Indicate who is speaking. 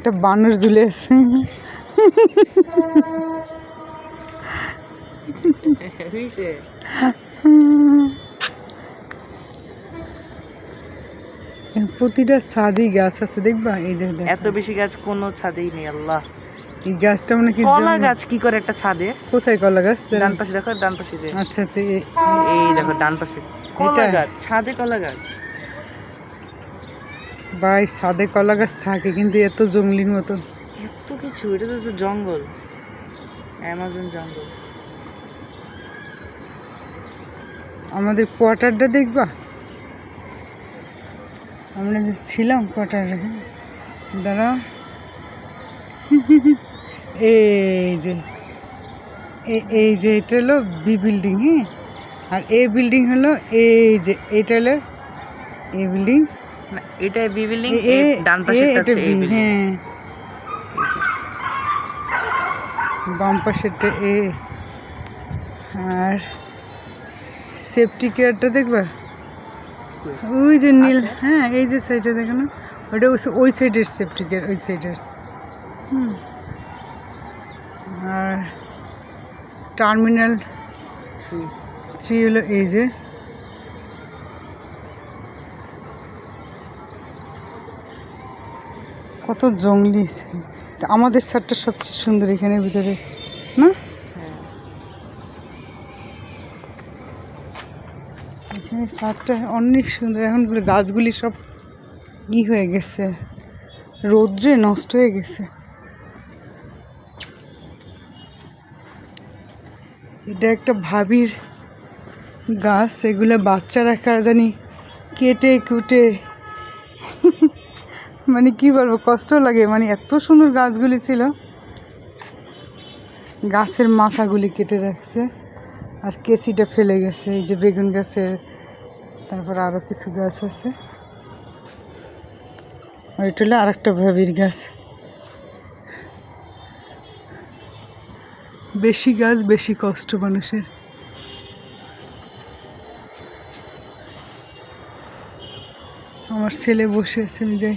Speaker 1: একটা বানর ঝুলে আছে। প্রতিটা ছাদেই গাছ আছে দেখবা। এই যে
Speaker 2: এত বেশি গাছ কোনো ছাদেই নেই। আল্লাহ,
Speaker 1: এই গাছটা মানে কি
Speaker 2: কলা গাছ কি করে একটা ছাদে?
Speaker 1: কোথায় কলা গাছ?
Speaker 2: ডান পাশে দেখো, ডান পাশে যে।
Speaker 1: আচ্ছা আচ্ছা,
Speaker 2: এই দেখো ডান পাশে কলা গাছ, ছাদে কলা গাছ।
Speaker 1: ভাই ছাদে কলা গাছ থাকে কিন্তু এত জঙ্গলির মতো
Speaker 2: এত কিছু, এটা তো জঙ্গল, অ্যামাজন জঙ্গল।
Speaker 1: আমাদের কোয়ার্টারটা দেখবা, আমরা যে ছিলাম কোয়ার্টারে, দাঁড়াও। এই যে এই যে এটা হলো বি বিল্ডিং, হ্যাঁ, আর এ বিল্ডিং হলো এই যে এটা হলো এ বিল্ডিং,
Speaker 2: না এটা বি বিল্ডিং,
Speaker 1: এ
Speaker 2: ডান পাশেরটা হচ্ছে এ বিল্ডিং।
Speaker 1: হ্যাঁ, বাম পাশেরটা এ। আর সেফটি কেয়ারটা দেখবা, ওই যে নীল, হ্যাঁ এই যে সাইডে দেখো না, ওটা ওই সাইডের সেফটি কেয়ার, ওই সাইডের। আর টার্মিনাল 3 হলো এই যে। কত জঙ্গলি, আমাদের সাইডটা সবচেয়ে সুন্দর এখানের ভিতরে না? এখানে সাইডটা অনেক সুন্দর। এখন গাছগুলি সব হয়ে গেছে, রৌদ্রে নষ্ট হয়ে গেছে। এটা একটা ভাবির গাছ, এগুলো বাচ্চারা কার জানি কেটে কুটে, মানে কি বলবো, কষ্ট লাগে। মানে এত সুন্দর গাছগুলি ছিল, গাছের মাথাগুলি কেটে রাখছে আর কেচিটা ফেলে গেছে। এই যে বেগুন গাছের, তারপর আরও কিছু গাছ আছে। আর এটা হলো আর একটা ভাবির গাছ। বেশি গাছ বেশি কষ্ট মানুষের। আমার ছেলে বসে আছে, আমি যাই।